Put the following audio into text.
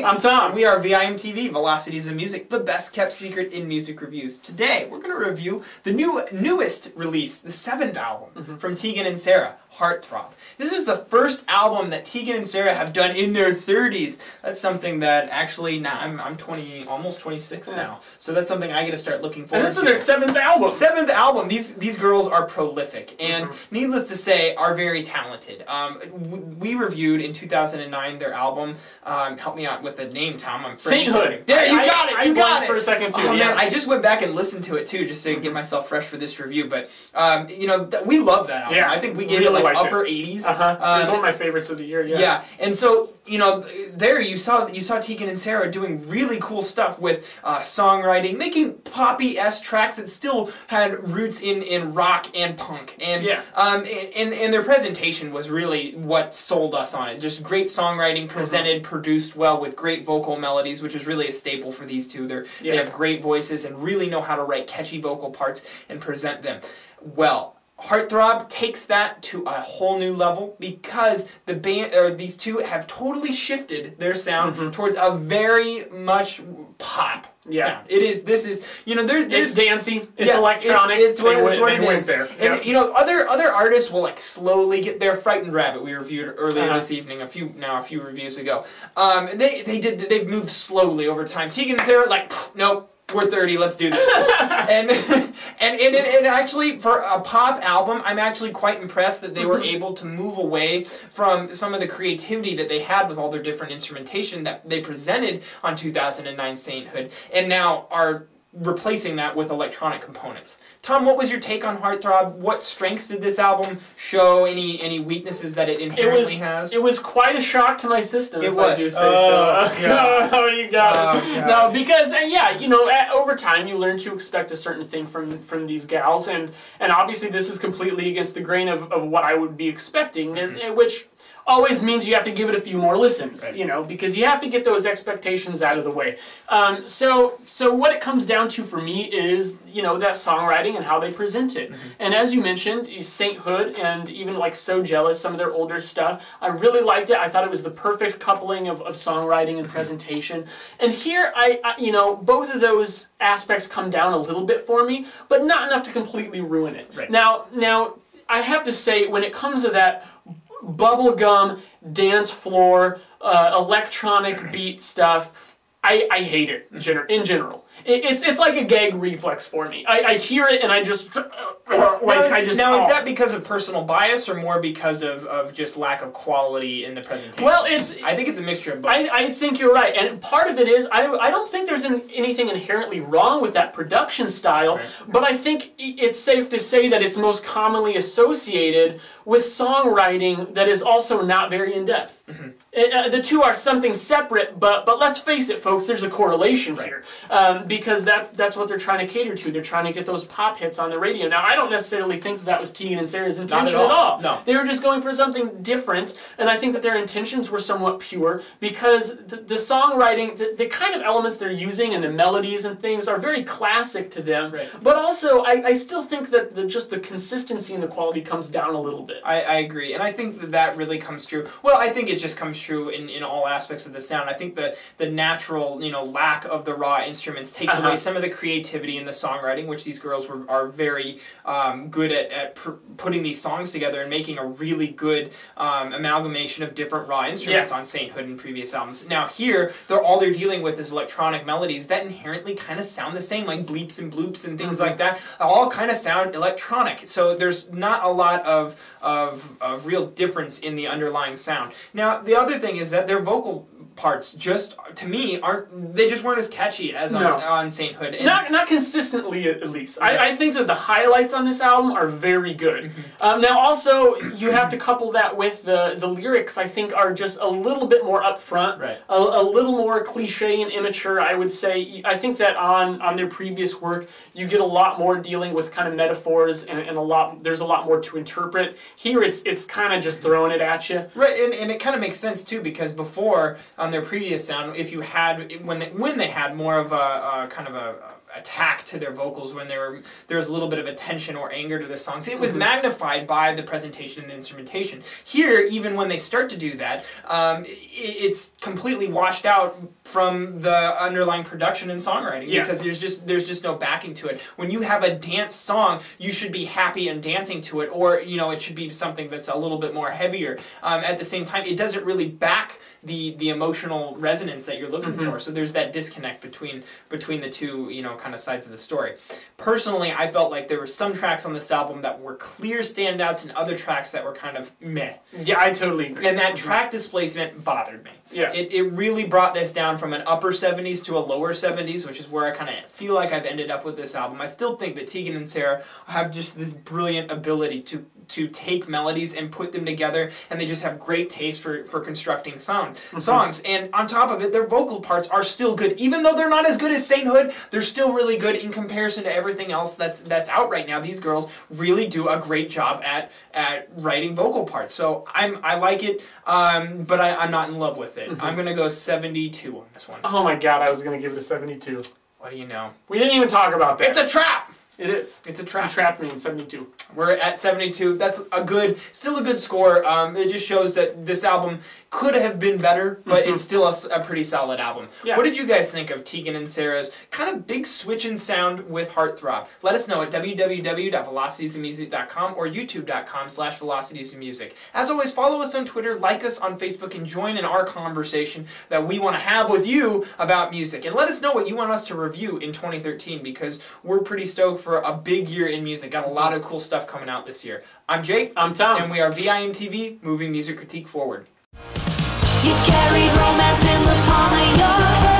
Nate. I'm Tom. And we are VIMTV, Velocities of Music, the best kept secret in music reviews. Today, we're going to review the newest release, the 7th album from Tegan and Sara, Heartthrob. This is the first album that Tegan and Sara have done in their 30s. That's something that actually, now I'm 20, almost 26 now. So that's something I get to start looking forward to. And this is their 7th album. 7th album. These girls are prolific and, needless to say, are very talented. We reviewed in 2009 their album. Help me out with the name, Tom. I'm Sainthood. There, you got it. You got it for a second too. Oh man, I just went back and listened to it too, just to get myself fresh for this review. But you know, we love that album. Yeah, I think we gave it like upper 80s. It was one of my favorites of the year. Yeah. Yeah, and so you know, there you saw Tegan and Sara doing really cool stuff with songwriting, making poppy-esque tracks that still had roots in rock and punk, and and their presentation was really what sold us on it. Just great songwriting, presented, produced well with great vocal melodies, which is really a staple for these two. They have great voices and really know how to write catchy vocal parts and present them well. Heartthrob takes that to a whole new level because the band, or these two, have totally shifted their sound towards a very much pop sound. This is, you know, it's dancey, it's electronic. It's what it is. There. And you know, other artists will like slowly get their Frightened Rabbit we reviewed earlier this evening, a few reviews ago. They've moved slowly over time. Tegan and Sara, like, nope. We're 30, let's do this. and actually, for a pop album, I'm actually quite impressed that they were able to move away from some of the creativity that they had with all their different instrumentation that they presented on 2009 Sainthood, and now are replacing that with electronic components. Tom, what was your take on Heartthrob? What strengths did this album show? Any weaknesses that it inherently has? It was quite a shock to my system. It was. I do say so. Oh, you got it. No, because yeah, you know, over time you learn to expect a certain thing from these gals, and obviously this is completely against the grain of what I would be expecting, which always means you have to give it a few more listens, you know, because you have to get those expectations out of the way. So what it comes down to for me is, you know, that songwriting and how they present it. And as you mentioned, Sainthood and even like So Jealous, some of their older stuff, I really liked it. I thought it was the perfect coupling of songwriting and presentation. And here, you know, both of those aspects come down a little bit for me, but not enough to completely ruin it. Now, I have to say, when it comes to that bubblegum, dance floor, electronic beat stuff, I hate it in general. It's like a gag reflex for me. I hear it and I just is that because of personal bias or more because of just lack of quality in the presentation? Well, I think it's a mixture of both. I think you're right, and part of it is I don't think there's anything inherently wrong with that production style, but I think it's safe to say that it's most commonly associated with songwriting that is also not very in-depth. The two are something separate, but let's face it, folks, there's a correlation here, because that's what they're trying to cater to. They're trying to get those pop hits on the radio. Now, I don't necessarily think that was Tegan and Sara's intention at all. No. They were just going for something different, and I think that their intentions were somewhat pure, because the songwriting, the kind of elements they're using and the melodies and things are very classic to them, but also I still think that just the consistency and the quality comes down a little bit. I agree, and I think that really comes true. Well, I think it just comes true in all aspects of the sound. I think the natural, you know, lack of the raw instruments takes away some of the creativity in the songwriting, which these girls are very good at putting these songs together and making a really good amalgamation of different raw instruments on Sainthood and previous albums. Now here, all they're dealing with is electronic melodies that inherently kind of sound the same, like bleeps and bloops and things like that. All kind of sound electronic, so there's not a lot of real difference in the underlying sound. Now, the other thing is that their vocal parts just, to me, weren't as catchy as on Sainthood. And not consistently, at least. I think that the highlights on this album are very good. Now, also, you have to couple that with the lyrics, I think, are just a little bit more upfront, a little more cliche and immature, I would say. I think that on their previous work, you get a lot more dealing with kind of metaphors and there's a lot more to interpret. Here, it's kind of just throwing it at you. Right, and it kind of makes sense, too, because before, on their previous sound, if you had, when they had more of a kind of a attack to their vocals when there was a little bit of a tension or anger to the songs. It was magnified by the presentation and the instrumentation. Here, even when they start to do that, it's completely washed out from the underlying production and songwriting because there's just no backing to it. When you have a dance song, you should be happy and dancing to it, or it should be something that's a little bit more heavier. At the same time, it doesn't really back the emotional resonance that you're looking for. So there's that disconnect between the two kind of sides of the story. Personally, I felt like there were some tracks on this album that were clear standouts and other tracks that were kind of meh. Yeah, I totally agree. And that track displacement bothered me. Yeah. It really brought this down from an upper 70s to a lower 70s, which is where I kind of feel like I've ended up with this album. I still think that Tegan and Sara have just this brilliant ability to take melodies and put them together, and they just have great taste for constructing songs. And on top of it, their vocal parts are still good. Even though they're not as good as Sainthood, they're still really good in comparison to everything else that's out right now. These girls really do a great job at writing vocal parts. So I like it, but I'm not in love with it. I'm going to go 72 on this one. Oh my god, I was going to give it a 72. What do you know? We didn't even talk about that. It's a trap! It is. It's a trap. You trapped me in 72. We're at 72. That's still a good score. It just shows that this album could have been better, but it's still a pretty solid album. Yeah. What did you guys think of Tegan and Sara's kind of big switch in sound with Heartthrob? Let us know at www.velocitiesandmusic.com or youtube.com/velocitiesandmusic. As always, follow us on Twitter, like us on Facebook, and join in our conversation that we want to have with you about music. And let us know what you want us to review in 2013, because we're pretty stoked for a big year in music. Got a lot of cool stuff coming out this year. I'm Jake. I'm Tom. And we are VIMTV, moving music critique forward. You carried romance in the palm of your hand.